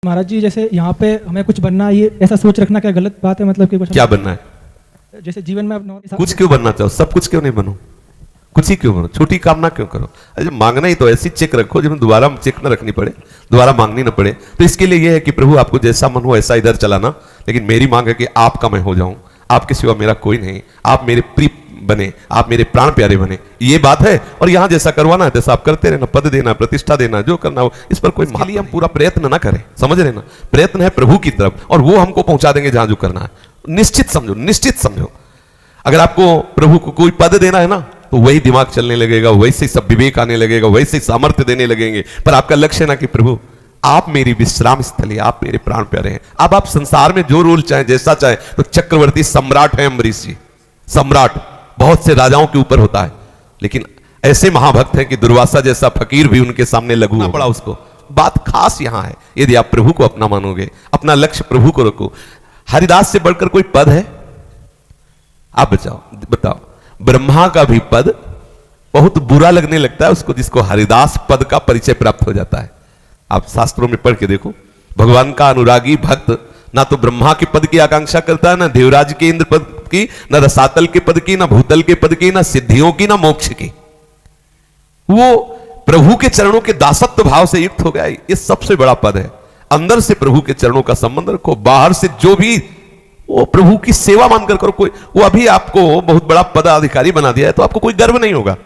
महाराज जी, जैसे यहाँ पे हमें कुछ बनना है, ये ऐसा सोच रखना क्या गलत बात है? मतलब कि कुछ क्या बनना है? जैसे जीवन में कुछ क्यों बनना चाहो? सब कुछ क्यों नहीं बनो? कुछ ही क्यों बनो? छोटी कामना क्यों करो? अरे मांगना ही तो ऐसी चेक रखो जिसमें दोबारा चेक न रखनी पड़े, दोबारा मांगनी न पड़े। तो इसके लिए यह है कि प्रभु आपको जैसा मन हो ऐसा इधर चलाना, लेकिन मेरी मांग है कि आपका मैं हो जाऊं, आपके सिवा मेरा कोई नहीं, आप मेरे प्रिय बने, आप मेरे प्राण प्यारे बने, ये बात है। और यहां जैसा करवाना है तैसा आप करते रहना, पद देना, प्रतिष्ठा देना, जो करना हो, इस पर कोई माली हम पूरा प्रयत्न ना करें, समझ रहे ना? प्रयत्न है प्रभु की तरफ और वो हमको पहुंचा देंगे जहां जो करना है। निश्चित समझो, निश्चित समझो। अगर आपको प्रभु को कोई पद देना है ना, तो वही दिमाग चलने लगेगा, वैसे ही सब विवेक आने लगेगा, वैसे ही सामर्थ्य देने लगेंगे। पर आपका लक्ष्य ना कि प्रभु आप मेरी विश्राम स्थली, आप मेरे प्राण प्यारे हैं। अब आप संसार में जो रोल चाहे, जैसा चाहे, तो चक्रवर्ती सम्राट है अम्बरीश जी, सम्राट बहुत से राजाओं के ऊपर होता है, लेकिन ऐसे महाभक्त हैं कि दुर्वासा जैसा फकीर भी उनके सामने लघु पड़ा उसको। बात खास यहां है, यदि आप प्रभु को अपना मानोगे, अपना लक्ष्य प्रभु को रखो। हरिदास से बढ़कर कोई पद है? आप बताओ। ब्रह्मा का भी पद बहुत बुरा लगने लगता है उसको जिसको हरिदास पद का परिचय प्राप्त हो जाता है। आप शास्त्रों में पढ़ के देखो, भगवान का अनुरागी भक्त ना तो ब्रह्मा के पद की आकांक्षा करता है, ना देवराज के इंद्र पद की, ना रसातल के पद की, ना भूतल के पद की, ना सिद्धियों की, ना मोक्ष की। वो प्रभु के चरणों के दासत्व भाव से युक्त हो गया। ये सबसे बड़ा पद है। अंदर से प्रभु के चरणों का संबंध रखो, बाहर से जो भी वो प्रभु की सेवा मानकर करो। कोई वो अभी आपको बहुत बड़ा पदाधिकारी बना दिया है तो आपको कोई गर्व नहीं होगा,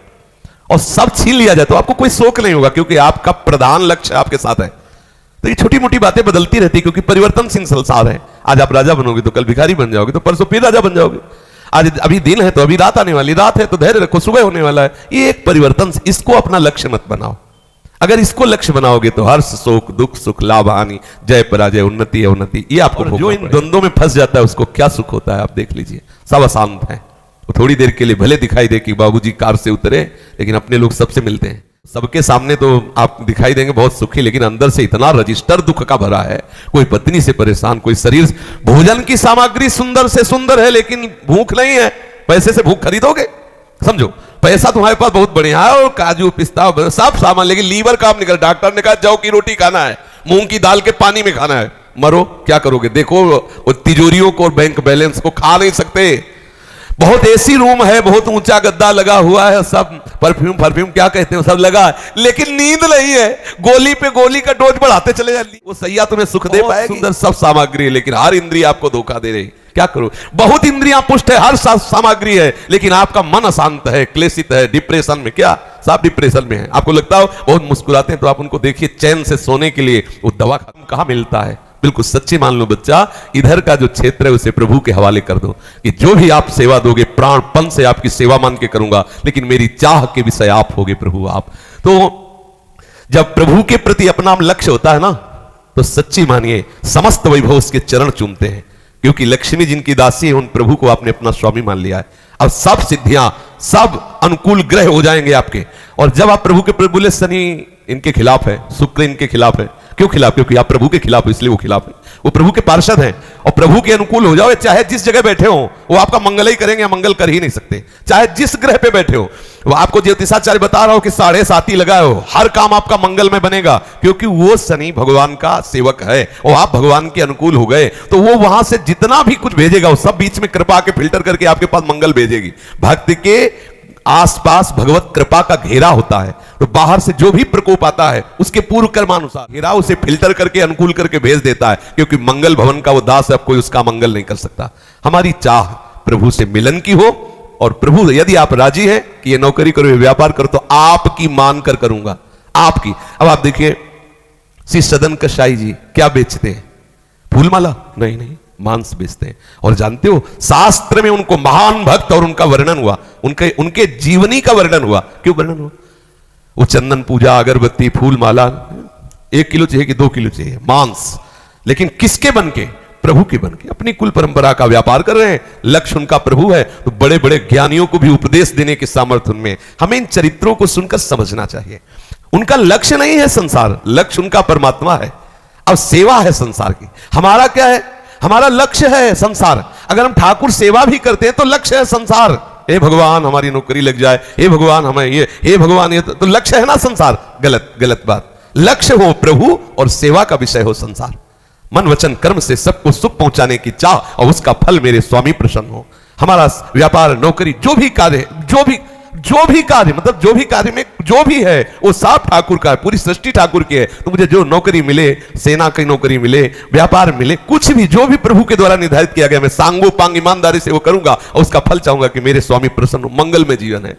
और सब छीन लिया जाए तो आपको कोई शोक नहीं होगा, क्योंकि आपका प्रधान लक्ष्य आपके साथ है। तो ये छोटी मोटी बातें बदलती रहती, क्योंकि परिवर्तनशील संसार है। आज आप राजा बनोगे तो कल भिखारी बन जाओगे, तो परसों फिर राजा बन जाओगे। आज अभी दिन है तो अभी रात आने वाली, रात है तो धैर्य रखो, सुबह होने वाला है। ये एक परिवर्तन, इसको अपना लक्ष्य मत बनाओ। अगर इसको लक्ष्य बनाओगे तो हर्ष शोक दुख सुख लाभ हानि, जय पराजय, उन्नति अवनति, ये आपको जो इन द्वंद्वों में फंस जाता है उसको क्या सुख होता है आप देख लीजिए। सब अशांत है। तो थोड़ी देर के लिए भले दिखाई दे कि बाबूजी कार से उतरे, लेकिन अपने लोग सबसे मिलते हैं। सबके सामने तो आप दिखाई देंगे बहुत सुखी, लेकिन अंदर से इतना रजिस्टर दुख का भरा है। कोई पत्नी से परेशान, कोई शरीर, भोजन की सामग्री सुंदर से सुंदर है लेकिन भूख नहीं है। पैसे से भूख खरीदोगे? समझो, पैसा तुम्हारे पास बहुत बढ़िया है और काजू पिस्ता सब सामान, लेकिन लीवर काम निकल। डॉक्टर ने कहा जौ की रोटी खाना है, मूंग की दाल के पानी में खाना है। मरो, क्या करोगे? देखो तिजोरियों को और बैंक बैलेंस को खा नहीं सकते। बहुत एसी रूम है, बहुत ऊंचा गद्दा लगा हुआ है, सब परफ्यूम क्या कहते हैं सब लगा है, लेकिन नींद नहीं है। गोली पे गोली का डोज बढ़ाते चले जाए। वो सैया तुम्हें सुख दे पाएगी, सुंदर सब सामग्री है, लेकिन हर इंद्रिय आपको धोखा दे रही। क्या करो? बहुत इंद्रियां पुष्ट है, हर सामग्री है, लेकिन आपका मन अशांत है, क्लेशित है, डिप्रेशन में। क्या सब डिप्रेशन में है? आपको लगता हो बहुत मुस्कुराते हैं, तो आप उनको देखिए, चैन से सोने के लिए वो दवा कहां मिलता है। बिल्कुल सच्ची मान लो बच्चा, इधर का जो क्षेत्र है उसे प्रभु के हवाले कर दो कि जो भी आप सेवा दोगे प्राणपन से आपकी सेवा मान के करूंगा, लेकिन मेरी चाह के विषय आप होगे प्रभु आप। तो जब प्रभु के प्रति अपना लक्ष्य होता है ना, तो सच्ची मानिए समस्त वैभव उसके चरण चूमते हैं, क्योंकि लक्ष्मी जिनकी दासी है उन प्रभु को आपने अपना स्वामी मान लिया है। अब सब सिद्धियां, सब अनुकूल ग्रह हो जाएंगे आपके। और जब आप प्रभु के प्रति बोले शनि इनके खिलाफ है, शुक्र इनके खिलाफ है, क्यों खिलाफ? क्योंकि आप प्रभु के खिलाफ हो, इसलिए वो खिलाफ है। वो प्रभु के पार्षद हैं और प्रभु के अनुकूल हो जाओ, चाहे जिस जगह बैठे हो वो आपका मंगल ही करेंगे, मंगल कर ही नहीं सकते। चाहे जिस ग्रह पे बैठे हो, वो आपको ज्योतिषाचार्य बता रहा हो कि 7.5 लगाए हो, हर काम आपका मंगल में बनेगा, क्योंकि वो शनि भगवान का सेवक है और आप भगवान के अनुकूल हो गए। तो वो वहां से जितना भी कुछ भेजेगा वो सब बीच में कृपा के फिल्टर करके आपके पास मंगल भेजेगी। भक्त के आसपास भगवत कृपा का घेरा होता है, तो बाहर से जो भी प्रकोप आता है उसके पूर्व कर्मानुसार घेरा उसे फिल्टर करके अनुकूल करके भेज देता है, क्योंकि मंगल भवन का वो दास है, अब कोई उसका मंगल नहीं कर सकता। हमारी चाह प्रभु से मिलन की हो, और प्रभु यदि आप राजी हैं कि ये नौकरी करो, ये व्यापार करो, तो आपकी मानकर करूंगा, आपकी। अब आप देखिए श्री सदन कसाई जी क्या बेचते हैं? फूलमाला? नहीं, मांस बेचते हैं। और जानते हो शास्त्र में उनको महान भक्त और उनका वर्णन हुआ, उनके जीवनी का वर्णन हुआ। क्यों वर्णन हुआ? वो चंदन पूजा, अगरबत्ती, फूल माला 1 किलो चाहिए कि 2 किलो चाहिए मांस, लेकिन किसके बन के? प्रभु के बन के। अपनी कुल परंपरा का व्यापार कर रहे हैं, लक्ष्य उनका प्रभु है। तो बड़े बड़े ज्ञानियों को भी उपदेश देने के सामर्थ्य उनमें। हमें इन चरित्रों को सुनकर समझना चाहिए। उनका लक्ष्य नहीं है संसार, लक्ष्य उनका परमात्मा है। अब सेवा है संसार की, हमारा क्या है? हमारा लक्ष्य है संसार। अगर हम ठाकुर सेवा भी करते हैं तो लक्ष्य है संसार। हे भगवान हमारी नौकरी लग जाए, हे भगवान हमें ये, हे भगवान ये, तो लक्ष्य है ना संसार। गलत बात। लक्ष्य हो प्रभु और सेवा का विषय हो संसार। मन वचन कर्म से सबको सुख पहुंचाने की चाह और उसका फल मेरे स्वामी प्रसन्न हो। हमारा व्यापार, नौकरी, जो भी कार्य, मतलब जो भी कार्य में जो भी है वो सब ठाकुर का है, पूरी सृष्टि ठाकुर की है। तो मुझे जो नौकरी मिले, सेना की नौकरी मिले, व्यापार मिले, कुछ भी जो भी प्रभु के द्वारा निर्धारित किया गया, मैं सांगो पांग ईमानदारी से वो करूंगा और उसका फल चाहूंगा कि मेरे स्वामी प्रसन्न हो। मंगल में जीवन है।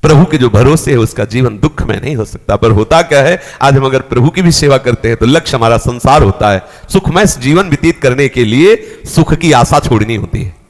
प्रभु के जो भरोसे है उसका जीवन दुख में नहीं हो सकता। पर होता क्या है, आज हम अगर प्रभु की भी सेवा करते हैं तो लक्ष्य हमारा संसार होता है। सुखमय जीवन व्यतीत करने के लिए सुख की आशा छोड़नी होती है।